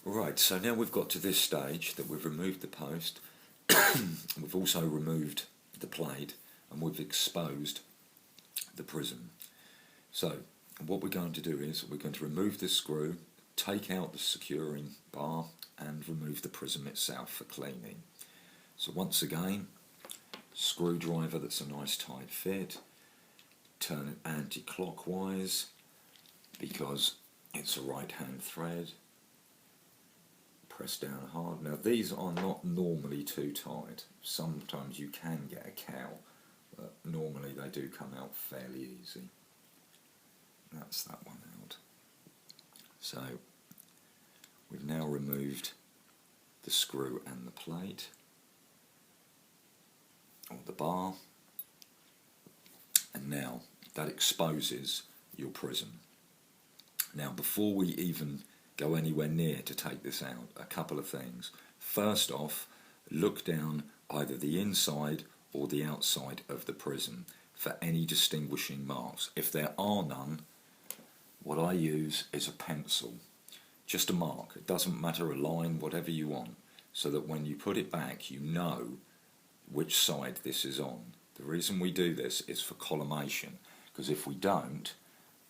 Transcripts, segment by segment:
Right, so now we've got to this stage that we've removed the post, we've also removed the plate, and we've exposed the prism. So what we're going to do is we're going to remove this screw, take out the securing bar, and remove the prism itself for cleaning. So once again, screwdriver that's a nice tight fit, turn it anti-clockwise because it's a right hand thread, press down hard. Now these are not normally too tight, sometimes you can get a cow, but normally they do come out fairly easy. That's that one out. So we've now removed the screw and the plate, or the bar, and now that exposes your prism. Now before we even go anywhere near to take this out, a couple of things. First off, look down either the inside or the outside of the prism for any distinguishing marks. If there are none, what I use is a pencil, just a mark. It doesn't matter, a line, whatever you want, so that when you put it back you know which side this is on. The reason we do this is for collimation, because if we don't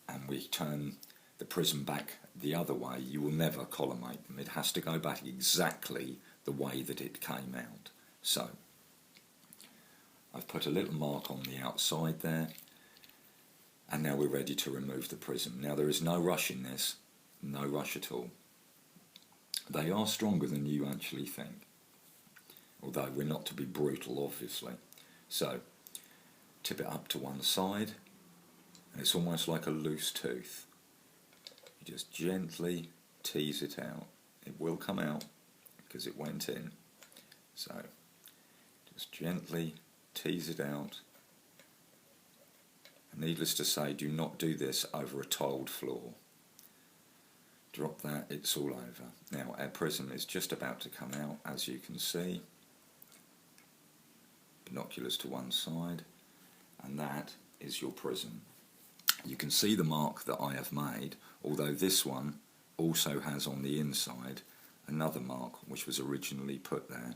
and we turn the prism back the other way, you will never collimate them. It has to go back exactly the way that it came out. So I've put a little mark on the outside there, and now we're ready to remove the prism. Now there is no rush in this, no rush at all. They are stronger than you actually think, although we're not to be brutal obviously. So tip it up to one side, and it's almost like a loose tooth. You just gently tease it out. It will come out because it went in. So just gently tease it out. And needless to say, do not do this over a tiled floor. Drop that, it's all over. Now our prism is just about to come out, as you can see. Binoculars to one side, and that is your prism. You can see the mark that I have made, although this one also has on the inside another mark which was originally put there.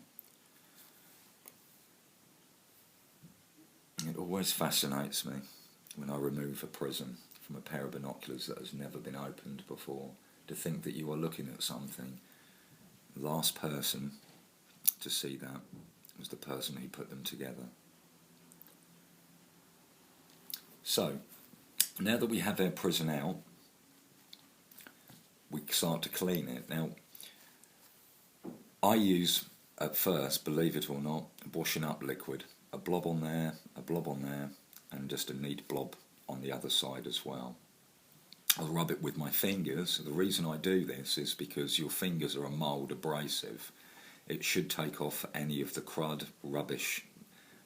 It always fascinates me when I remove a prism from a pair of binoculars that has never been opened before, to think that you are looking at something. The last person to see that was the person who put them together. So now that we have our prism out, we start to clean it. Now I use, at first, believe it or not, washing up liquid. A blob on there, a blob on there, and just a neat blob on the other side as well. I'll rub it with my fingers. The reason I do this is because your fingers are a mild abrasive. It should take off any of the crud, rubbish,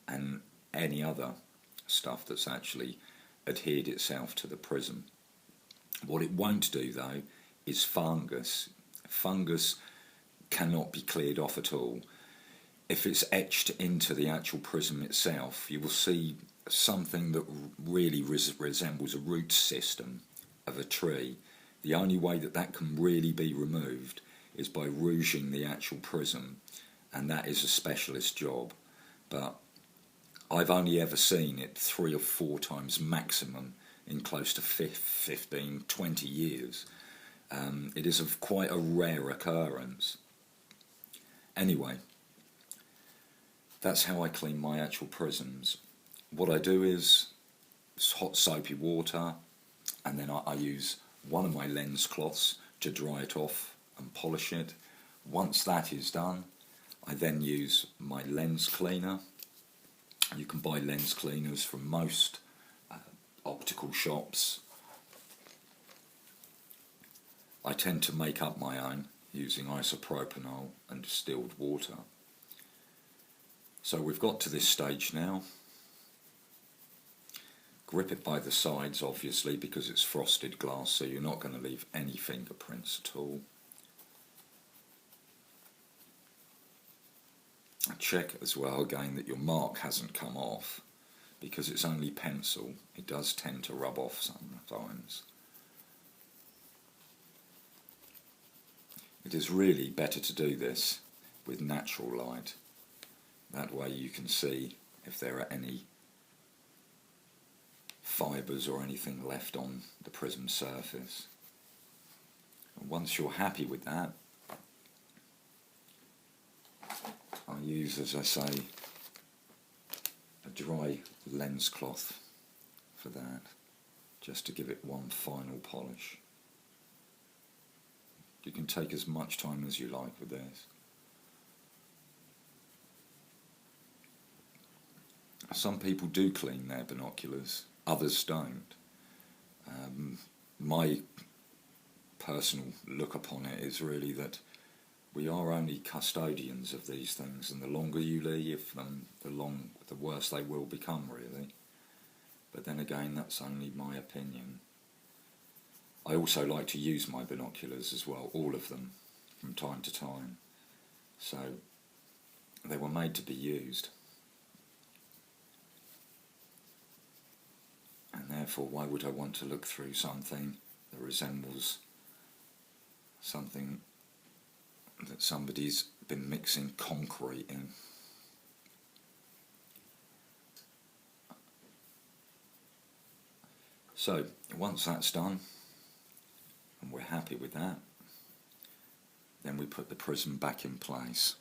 and any other stuff that's actually adhered itself to the prism. What it won't do though is fungus. Fungus cannot be cleared off at all. If it's etched into the actual prism itself, you will see something that really resembles a root system of a tree. The only way that that can really be removed is by rouging the actual prism, and that is a specialist job. But I've only ever seen it 3 or 4 times maximum in close to 15, 20 years. It is of quite a rare occurrence. Anyway, that's how I clean my actual prisms. What I do is hot soapy water, and then I use one of my lens cloths to dry it off and polish it. Once that is done, I then use my lens cleaner. You can buy lens cleaners from most optical shops. I tend to make up my own using isopropanol and distilled water. So we've got to this stage now. Grip it by the sides obviously because it's frosted glass, so you're not going to leave any fingerprints at all. Check as well again that your mark hasn't come off, because it's only pencil. It does tend to rub off sometimes. It is really better to do this with natural light. That way you can see if there are any fibres or anything left on the prism surface. And once you're happy with that, I use, as I say, a dry lens cloth for that, just to give it one final polish. You can take as much time as you like with this. Some people do clean their binoculars, others don't. My personal look upon it is really that we are only custodians of these things, and the longer you leave them, the worse they will become, really. But then again, that's only my opinion. I also like to use my binoculars as well, all of them, from time to time. So they were made to be used. And therefore, why would I want to look through something that resembles something that somebody's been mixing concrete in? So once that's done, and we're happy with that, then we put the prism back in place.